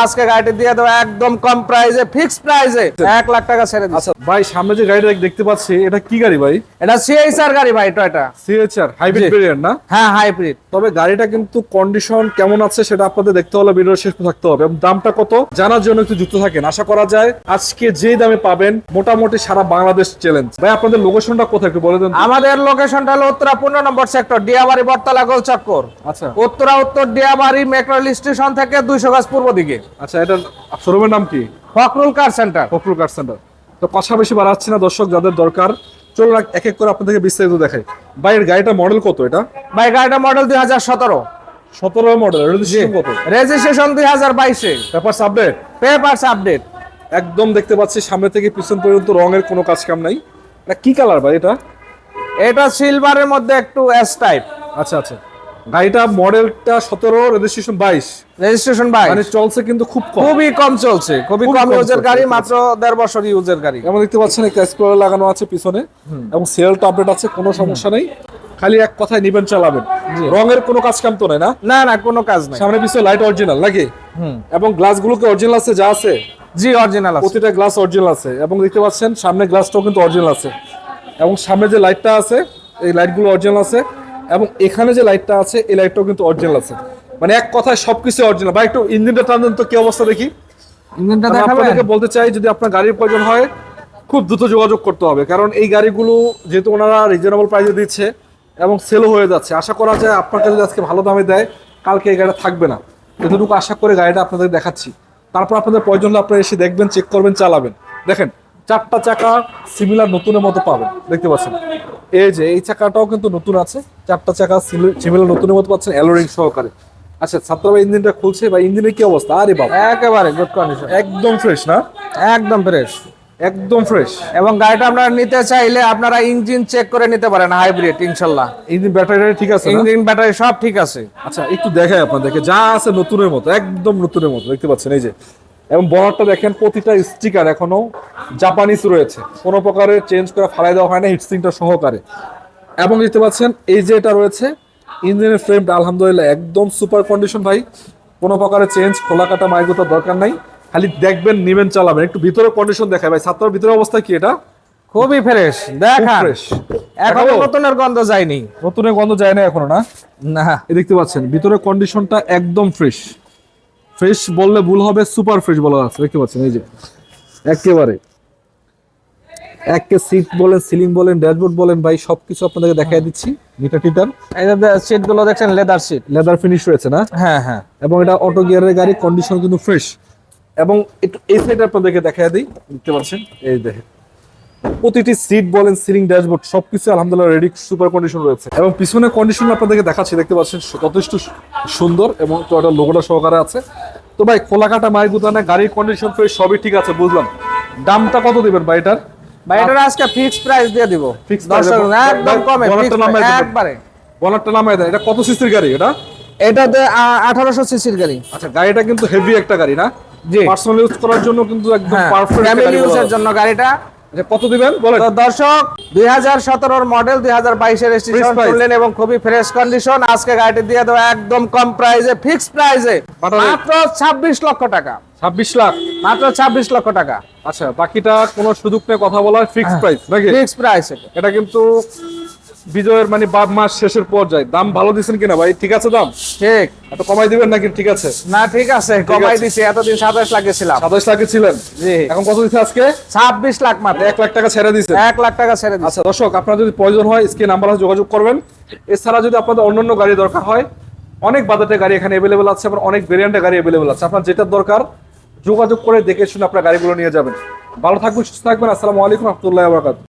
আজকে গাড়িটি দিয়ে দেবো একদম কম প্রাইসে, ফিক্সড প্রাইসে 1 লাখ টাকা ছেড়ে দিচ্ছি। আচ্ছা ভাই, সামনে যে গাড়িটা দেখতে পাচ্ছি এটা কি গাড়ি ভাই? এটা সিএইচআর গাড়ি ভাই, টয়োটা সিএইচআর হাইব্রিড জি। ভেরিয়েন্ট না? হ্যাঁ, হাইব্রিড। তবে গাড়িটা কিন্তু কন্ডিশন কেমন আছে সেটা আপনাদের দেখতে হলে ভিডিও শেষ পর্যন্ত থাকতে হবে এবং দামটা কত জানার জন্য একটু যুক্ত থাকেন। আশা করা যায় আজকে যে দামে পাবেন মোটামুটি সারা বাংলাদেশ চ্যালেঞ্জ। ভাই আপনাদের লোকেশনটা কোথায় একটু বলে দেন। আমাদের লোকেশনটা হলো উত্তরা 15 নম্বর সেক্টর, ডিয়াবাড়ি বটতলা গোল চক্কর। আচ্ছা উত্তর ডিয়াবাড়ি মেট্রো রেল স্টেশন থেকে 200 গজ পূর্ব দিকে। আচ্ছা, এটার শোরুমের নাম কি? ফখরুল কার সেন্টার। ফখরুল কার সেন্টার। তো কথা বেশি বাড়াচ্ছি না দর্শক, যাদের দরকার চলুন এক এক করে আপনাদেরকে বিস্তারিত দেখাই। ভাই এর গাড়িটা মডেল কত? এটা ভাই গাড়িটা মডেল 2017, 17 মডেল, রেজিস্ট্রেশন কত? রেজিস্ট্রেশন 2022-এ, পেপারস আপডেট? Papers update. একদম দেখতে পাচ্ছি সামনে থেকে পিছন পর্যন্ত রঙের কোনো কাজ কাম নাই। এটা কি কালার ভাই এটা? এটা সিলভারের মধ্যে একটু এস টাইপ। আচ্ছা আচ্ছা, গাড়িটা মডেলটা 17, রেজিস্ট্রেশন 22, রেজিস্ট্রেশন ভাই মানে চলছে কিন্তু খুব কম। খুবই কম চলছে, খুবই খুব কম কম ইউজের চলছে, গাড়ি, ঠিক আছে। মাত্র 1.5 বছর ইউজের গাড়ি। যেমন দেখতে পাচ্ছেন একটা এক্সপ্লোরার লাগানো আছে পিছনে এবং সেলটা আপডেট আছে, কোনো সমস্যা নেই। খালি এক কথায় নিবেন চালাবেন, রঙের কোনো কাজ কাম তো নেই না? না না, কোনো কাজ নাই। সামনে পিছনে লাইট অরিজিনাল নাকি? এবং গ্লাসগুলোকে অরিজিনাল আছে, যা আছে জি অরিজিনাল আছে। প্রতিটা গ্লাস অরিজিনাল আছে এবং দেখতে পাচ্ছেন সামনে গ্লাসটাও কিন্তু অরিজিনাল আছে এবং সামনে যে লাইটটা আছে এই লাইটগুলো অরিজিনাল আছে এবং এখানে যে লাইটটা আছে এই লাইটটাও কিন্তু অরিজিনাল আছে। মানে এক কথায় সবকিছু অরিজিনাল। ভাই একটু ইঞ্জিনটা টান দেন তো, কি অবস্থা দেখি। ইঞ্জিনটা আমি দেখাবেন? আপনাদেরকে বলতে চাই যদি আপনার গাড়ির প্রয়োজন হয় খুব দ্রুত যোগাযোগ করতে হবে, কারণ এই গাড়িগুলো যেহেতু ওনারা রিজনেবল প্রাইসে দিচ্ছে এবং সেলও হয়ে যাচ্ছে। আশা করা যায় আপনাকে যদি আজকে ভালো দামে দেয় কালকে এই গাড়িটা থাকবে না, এতটুকু আশা করে গাড়িটা আপনাদের দেখাচ্ছি। তারপর আপনাদের প্রয়োজন হলে আপনারা এসে দেখবেন, চেক করবেন, চালাবেন। দেখেন 4টা চাকা সিমিলার নতুনের মতো পাবেন, দেখতে পাচ্ছেন। এই যে এই চাকাটাও কিন্তু নতুন আছে, 4টা চাকা সিমিলার নতুনের মতো পাচ্ছেন অ্যালোরিং সহকারে। আচ্ছা ছাত্ররা ইঞ্জিনটা খুলছে বা ইঞ্জিনের কি অবস্থা? আরে বাবা একেবারে গুড কন্ডিশন, একদম ফ্রেশ না? একদম ফ্রেশ, একদম ফ্রেশ। এবং গাড়িটা আপনারা নিতে চাইলে আপনারা ইঞ্জিন চেক করে নিতে পারেন, হাইব্রিড ইনশাআল্লাহ। ইঞ্জিন ব্যাটারি ঠিক আছে না? ইঞ্জিন ব্যাটারি সব ঠিক আছে। আচ্ছা একটু দেখাই আপনাদেরকে, যা আছে নতুনের মতো, একদম নতুনের মতো, দেখতে পাচ্ছেন এই যে। এবং বনারটা দেখেন, প্রতিটা স্টিকার এখনো জাপানিজ রয়েছে, কোনো প্রকারের চেঞ্জ করে ফালাই দেওয়া হয় না, হিটসিংটা সহকারে। এবং দেখতে পাচ্ছেন এই যে এটা রয়েছে ইঞ্জিনের ফ্রেমটা আলহামদুলিল্লাহ একদম সুপার কন্ডিশন ভাই, কোনো প্রকারের চেঞ্জ খোলা কাটা মাইগুতার দরকার নাই, খালি দেখবেন নিবেন চালাবেন। একটু ভিতরে কন্ডিশন দেখায় ভাই, ছাত্রের ভিতরে অবস্থা কি? এটা খুবই ফ্রেশ, দেখান ফ্রেশ, এখনো নতুনের গন্ধ যায়নি। নতুনের গন্ধ যায় না এখনো না? না, এই দেখতে পাচ্ছেন ভিতরের কন্ডিশনটা একদম ফ্রেশ। ফ্রেশ বললে ভুল হবে, সুপার ফ্রেশ বলা আছে, দেখতে পাচ্ছেন এই যে একেবারে একে সিট বলেন, সিলিং বলেন, ড্যাশবোর্ড বলেন, ভাই সবকিছু আপনাদেরকে দেখাই দিচ্ছি। মিটার টিটার, এই যে সিট গুলো দেখছেন, লেদার সিট, লেদার ফিনিশ রয়েছে না? হ্যাঁ হ্যাঁ। এবং এটা অটো গিয়ারের গাড়ি, কন্ডিশন কিন্তু ফ্রেশ। এবং একটু এই সাইড আপনাদেরকে দেখাই দিই, দেখতে পাচ্ছেন এই দেখেন প্রতিটি সিট বলেন, সিলিং, ড্যাশবোর্ড সবকিছু আলহামদুলিল্লাহ রেডি, সুপার কন্ডিশন রয়েছে। এবং পিছনের কন্ডিশন আপনাদেরকে দেখাচ্ছি, দেখতে পাচ্ছেন যথেষ্ট সুন্দর এবং টয়োটার লোগোটা সহকারে আছে। তো ভাই খোলা কাটা মায়ের গুদানে গাড়ির কন্ডিশন ফ্রেশ সবই ঠিক আছে, বুঝলাম। দামটা কত দিবেন ভাই এটার? ভাই এটার আজকে ফিক্সড প্রাইস দিয়ে দিব, Fixed দর্শক price, একদম কমে, বনারটা নামায় দেবেন। একবারে। বনারটা নামায় দেন। এটা কত সিসির গাড়ি এটা? এটাতে 1800 সিসির গাড়ি। আচ্ছা গাড়িটা কিন্তু হেভি একটা গাড়ি না? জি, পার্সোনাল ইউজ করার জন্য কিন্তু একদম হ্যাঁ, পারফেক্ট ফ্যামিলি গাড়ি। ইউজের জন্য গাড়িটা। আচ্ছা কত দিবেন বলেন? তো দর্শক 2017 মডেল, 2022 রেজিস্ট্রেশন price। করলেন এবং খুবই ফ্রেশ কন্ডিশন। আজকে গাড়িটি দিয়ে দেবো একদম কম প্রাইসে, ফিক্সড প্রাইসে, মাত্র 26 লক্ষ টাকা। 26 লাখ? মাত্র 26 লক্ষ টাকা। আচ্ছা বাকিটা কোনো সুযোগ নেই কথা বলার, ফিক্সড প্রাইস নাকি? Fixed price. এটা কিন্তু বিজয়ের মানে মাস শেষের পর্যায়ে। দাম ভালো দিচ্ছেন কিনা ভাই? ঠিক আছে দাম? ঠিক একটু কমাই দিবেন নাকি? ঠিক আছে না, ঠিক আছে, কমাই দিছি। এতদিন 27 লাখ ছিলাম। 27 লাখে ছিলেন, জি, এখন কত দিচ্ছে আজকে? 26 লাখ মাত্র। 1 লাখ টাকা ছেড়ে দিচ্ছেন। 1 লাখ টাকা ছেড়ে দিছি। আচ্ছা দর্শক, আপনার যদি প্রয়োজন হয় স্ক্রিন নাম্বারে যোগাযোগ করবেন। এছাড়া যদি আপনাদের অন্যান্য গাড়ি দরকার হয়, অনেক বাজেটের গাড়ি এখানে অ্যাভেলেবল আছে এবং অনেক ভেরিয়েন্টের গাড়ি অ্যাভেলেবল আছে। আপনার যেটা দরকার যোগাযোগ করে দেখে শুনে আপনার গাড়িগুলো নিয়ে যাবেন। ভালো থাকবেন, সুস্থ থাকবেন। আসসালামু আলাইকুম রহমতুল্লাহি ওয়া বারাকাতুহু।